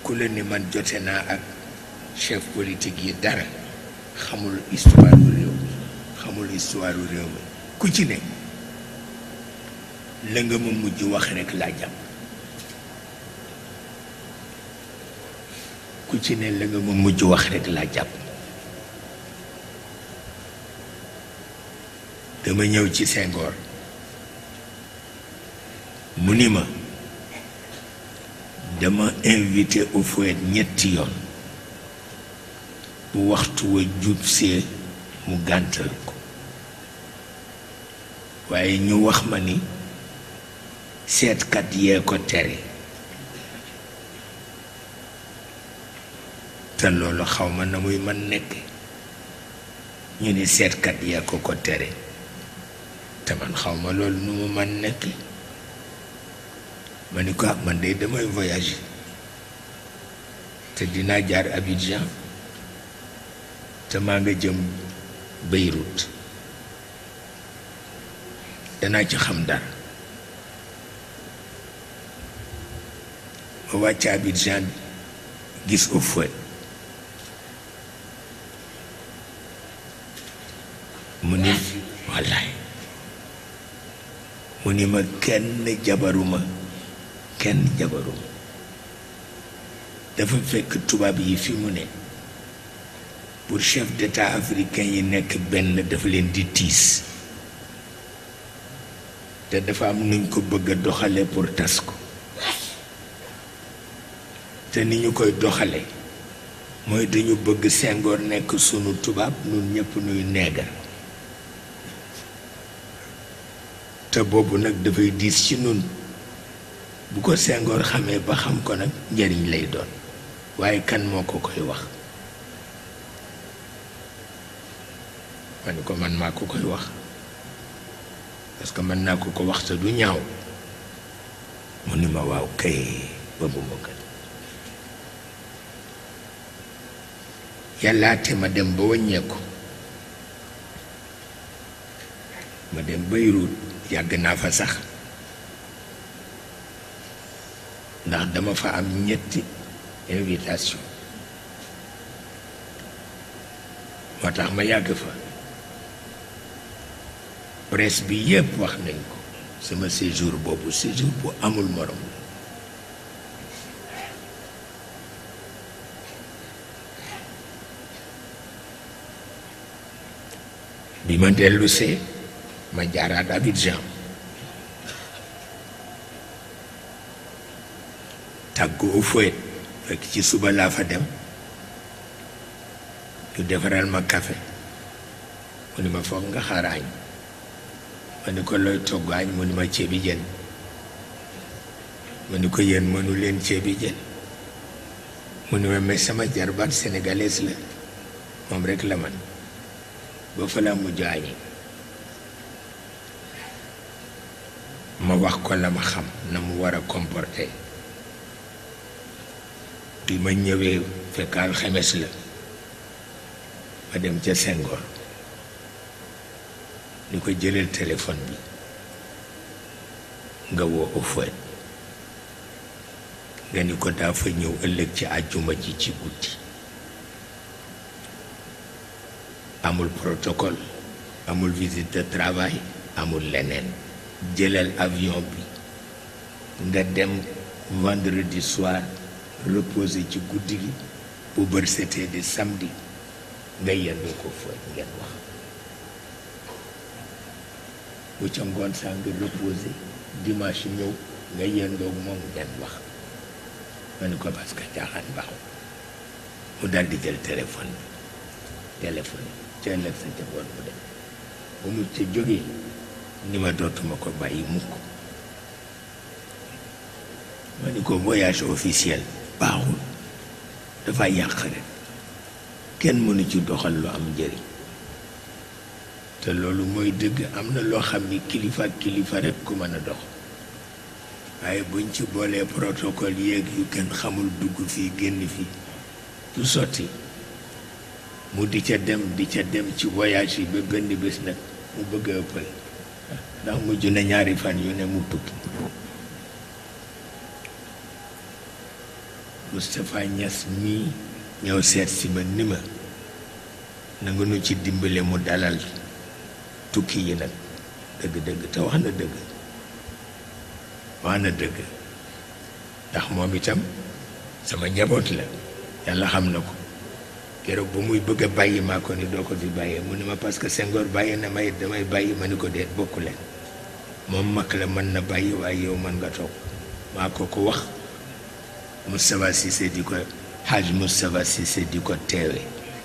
ku la ni man jote naa ak chef politique yi dara xamul histoire u réew mi xamul histoire u réew mi ku ci ne la nga ma mujj wax rekk laa jàpp ku ci ne la nga ma mujj wax rekk laa jàpp dama ñëw ci Senghor mu ni ma dama invité Houphouët ñetti yoon bu waxtu wa jub see mu gàntal ko waaye ñu wax ma ni seetkat yee ko tere te loolu xaw ma na muy man nekk ñu ni seetkat yee ko tere te man xaw ma loolu nu mu man nekk ma ni ko man de damay voyage te dinaa jaar Abidjan te maa nga jëm Beyrouth danaa ci xam dara ma wàcc Abidjan gis Houphouët mu ni wallaay mu ni ma kenn jabaruma dafa fekk tubaab yi fi mu ne pour chef d'état africain yi nekk benn dafa leen di tiis te dafa am nuñ ko bëgg a doxale pour tas ko te ni ñu koy doxale mooy dañu bëgg Senghor nekk sunu tubaab nun ñëpp nuy neegar te boobu nag dafay diis ci nun bu ko Senghor xamee ba xam ko nag njariñ lay doon waaye kan moo ko koy wax ma ni ko man maa ko koy wax parce que mën naa ko ko wax te du ñaaw mu ni ma waaw kay ba bu ma kat yàllaate ma dem ba wàññeeku ma dem Beyrouth yàgg naa fa sax ndax dama fa am ñetti invitation moo tax ma yàgg fa presse bi yépp wax nañ ko sama séjour boobu séjour bu amul morom bi ma dellusee ma jaaraat Abidjan tàggu Houphouët fekk ci suba laa fa dem ñu defaral ma café mu ni ma foog nga xaar añ ma ni ko looy togg añ mu ni ma ceebi jën ma ni ko yéen mënu leen ceebi jën mu ni ma mais sama jarbaat sénégalaise la moom rek la man ba fa la mujj añi ma wax ko la ma xam na mu war a comporter bi ma ñëwee fekk alxames la ma dem ca Senghor ni ko jëlal téléphone bi nga woo Houphouët nga ni ko daa fa ñëw ëllëg ci àjjuma ji ci guddi amul protocole amul visite de travail amul leneen jëlal avion bi nga dem vendredi soir reposer ci guddi gi bu bër setee di samedi nga yendu ko fa ngeen wax bu ca ngoon saa nga reposer dimanche ñëw nga yendoog moom ngeen wax ma ni ko parce que caaxaan baaxul mu dal di jël téléphone ca ëllëg sa jaboot mu dem bu mu ca jógee ni ma dootuma ko bàyyi mukk ma ni ko voyage officiel baaxul dafa yàq rek kenn mënu ci doxal lu am njëriñ te loolu mooy dëgg am na loo xam ni kilifa rek ku mën a dox waaye buñ ci boolee protocole yeeg yu kenn xamul dugg fii génn fii du sotti mu di ca dem ci voyage yi ba benn bés nag mu bëgg a ëppal ndax mujj na ñaari fan yu ne mu tukki Moustapha Niass mii ñëw seet si ma ni ma na nga nu ci dimbale mu dalal tukki yi nag dëgg-dëgg te wax na dëgg ndax moom itam sama njaboot la yàlla xam na ko keroog bu muy bëgg a bàyyi maa ko ni doo ko fi bàyyee mu ne ma parce que Senghor bàyyi na may damay bàyyi ma ni ko deet bokku leen moom mag la mën na bàyyi waaye yow mën nga toog maa ko ko wax Moustapha Cissé di ko Hadj Moustapha Cissé di ko teewe